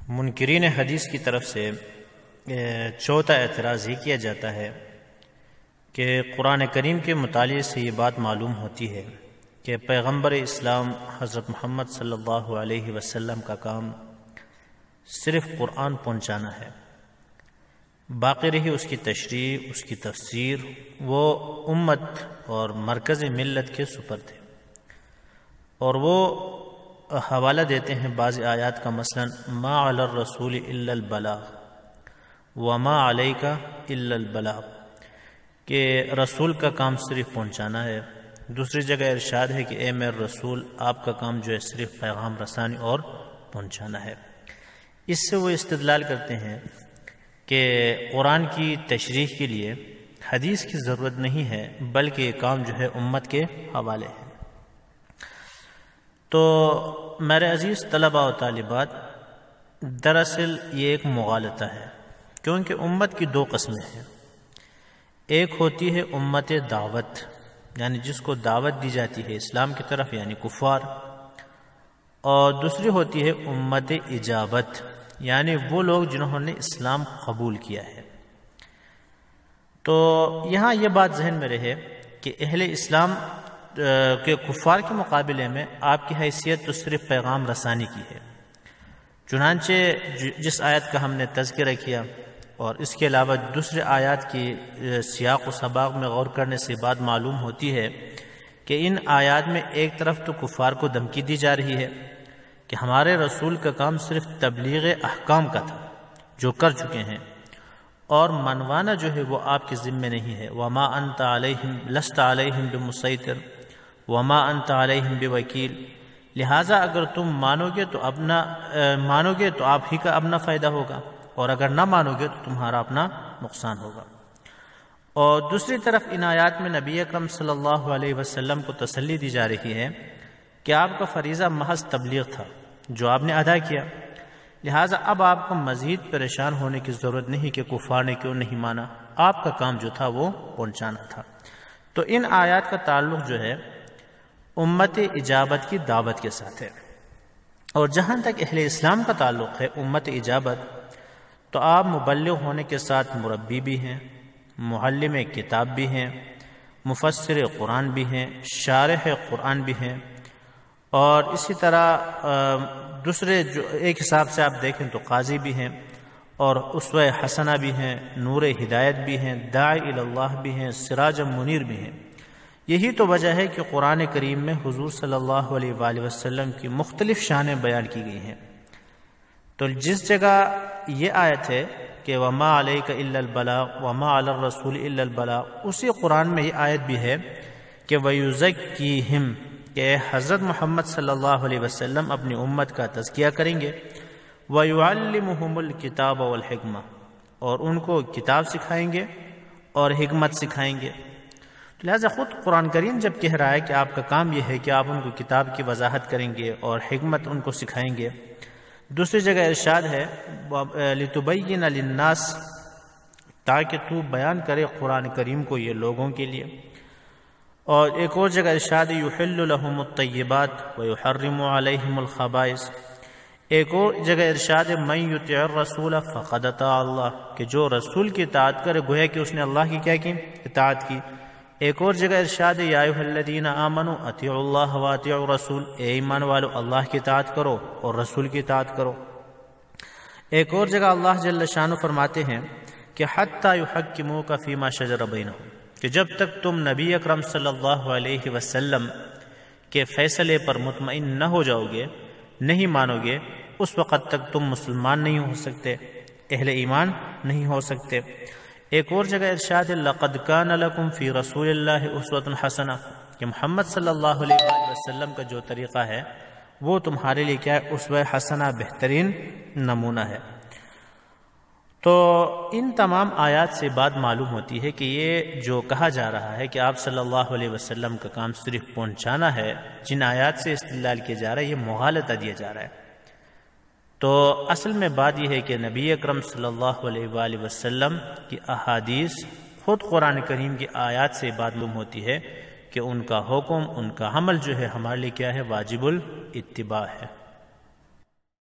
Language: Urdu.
منکرین حدیث کی طرف سے چوتھا اعتراض یہ کیا جاتا ہے کہ قرآن کریم کے مطالعے سے یہ بات معلوم ہوتی ہے کہ پیغمبر اسلام حضرت محمد صلی اللہ علیہ وسلم کا کام صرف قرآن پہنچانا ہے، باقی رہی اس کی تشریح، اس کی تفسیر، وہ امت اور مرکز ملت کے سپرد ہے۔ اور وہ حوالہ دیتے ہیں بعض آیات کا، مثلا ما علی الرسول الا البلاغ وما علیک الا البلاغ، کہ رسول کا کام صرف پہنچانا ہے۔ دوسری جگہ ارشاد ہے کہ اے میرے رسول، آپ کا کام جو ہے صرف پیغام رسانی اور پہنچانا ہے۔ اس سے وہ استدلال کرتے ہیں کہ قرآن کی تشریح کے لیے حدیث کی ضرورت نہیں ہے، بلکہ یہ کام جو ہے امت کے حوالے ہے۔ تو میرے عزیز طلباء و طالبات، دراصل یہ ایک مغالطہ ہے، کیونکہ امت کی دو قسمیں ہیں۔ ایک ہوتی ہے امت دعوت، یعنی جس کو دعوت دی جاتی ہے اسلام کی طرف، یعنی کفار، اور دوسری ہوتی ہے امت اجابت، یعنی وہ لوگ جنہوں نے اسلام قبول کیا ہے۔ تو یہاں یہ بات ذہن میں رہے کہ اہل اسلام کے کفار کے مقابلے میں آپ کی حیثیت تو صرف پیغام رسانی کی ہے۔ چنانچہ جس آیت کا ہم نے تذکرہ کیا اور اس کے علاوہ دوسرے آیات کی سیاق و سباق میں غور کرنے سے بات معلوم ہوتی ہے کہ ان آیات میں ایک طرف تو کفار کو دھمکی دی جا رہی ہے کہ ہمارے رسول کا کام صرف تبلیغ احکام کا تھا جو کر چکے ہیں، اور منوانا جو ہے وہ آپ کے ذمے نہیں ہے۔ وما انت علیہم لست علیہم بمسیطر وما انت علیہم بوکیل، لہٰذا اگر تم مانو گے تو آپ ہی کا اپنا فائدہ ہوگا، اور اگر نہ مانو گے تو تمہارا اپنا نقصان ہوگا۔ اور دوسری طرف ان آیات میں نبی اکرم صلی اللہ علیہ وسلم کو تسلی دی جا رہی ہے کہ آپ کا فریضہ محض تبلیغ تھا جو آپ نے ادا کیا، لہٰذا اب آپ کو مزید پریشان ہونے کی ضرورت نہیں کہ کفار نے کیوں نہیں مانا، آپ کا کام جو تھا وہ پہنچانا تھا۔ تو ان آیات کا تعلق جو ہے امت اجابت کی دعوت کے ساتھ ہے، اور جہاں تک اہل اسلام کا تعلق ہے امت اجابت، تو آپ مبلغ ہونے کے ساتھ مربی بھی ہیں، معلم کتاب بھی ہیں، مفسر قرآن بھی ہیں، شارح قرآن بھی ہیں، اور اسی طرح دوسرے جو ایک حساب سے آپ دیکھیں تو قاضی بھی ہیں، اور اسوہ حسنہ بھی ہیں، نور ہدایت بھی ہیں، داعی الی اللہ بھی ہیں، سراج منیر بھی ہیں۔ یہی تو وجہ ہے کہ قرآن کریم میں حضور صلی اللہ علیہ وآلہ وسلم کی مختلف شانیں بیان کی گئی ہیں۔ تو جس جگہ یہ آیت ہے کہ وما علیک الا البلاغ وما علی الرسول الا البلاغ، اسی قرآن میں یہ آیت بھی ہے کہ ویزکیہم، کہ حضرت محمد صلی اللہ علیہ وسلم اپنی امت کا تزکیہ کریں گے، ویعلمہم الکتاب والحکمہ، اور ان کو کتاب سکھائیں گے اور حکمت سکھائیں گے۔ لہذا خود قرآن کریم جب کہہ رہا ہے کہ آپ کا کام یہ ہے کہ آپ ان کو کتاب کی وضاحت کریں گے اور حکمت ان کو سکھائیں گے، دوسری جگہ ارشاد ہے لِتُبَيِّنَ لِلنَّاسِ، تاکہ تو بیان کرے قرآن کریم کو یہ لوگوں کے لیے، اور ایک اور جگہ ارشاد یُحِلُّ لَهُمُ الطَّيِّبَاتِ وَيُحَرِّمُ عَلَيْهِمُ الْخَبَائِثَ، ایک اور جگہ ارشاد مَن يُطِعِ الرَّسُولَ فَقَدْ أَطَاعَ اللَّهَ، کہ جو رسول کی اطاعت کرے گویا کہ اس نے اللہ کی کیا کی؟ اطاعت کی۔ ایک اور جگہ ارشاد یا ایھا الذین آمنوا اطیعوا اللہ واطیعوا الرسول، اے ایمان والو اللہ کی اطاعت کرو اور رسول کی اطاعت کرو۔ ایک اور جگہ اللہ جل شانہ فرماتے ہیں کہ حتی یحکموک فیما شجر بینہم، کہ جب تک تم نبی اکرم صلی اللہ علیہ وسلم کے فیصلے پر مطمئن نہ ہو جاؤ گے، نہیں مانو گے، اس وقت تک تم مسلمان نہیں ہو سکتے، اہل ایمان نہیں ہو سکتے۔ ایک اور جگہ ارشاد لقد کان لکم فی رسول اللہ اسوۃ حسنہ، کہ محمد صلی اللہ علیہ وسلم کا جو طریقہ ہے وہ تمہارے لیے کیا ہے؟ اسوہ حسنہ، بہترین نمونہ ہے۔ تو ان تمام آیات سے بات معلوم ہوتی ہے کہ یہ جو کہا جا رہا ہے کہ آپ صلی اللہ علیہ وسلم کا کام صرف پہنچانا ہے، جن آیات سے استدلال کیا جا رہا ہے یہ مغالطہ دیا جا رہا ہے۔ تو اصل میں بات یہ ہے کہ نبی اکرم صلی اللہ علیہ وآلہ وسلم کی احادیث خود قرآن کریم کی آیات سے بات معلوم ہوتی ہے کہ ان کا حکم، ان کا عمل جو ہے ہمارے لیے کیا ہے؟ واجب الاتباع ہے۔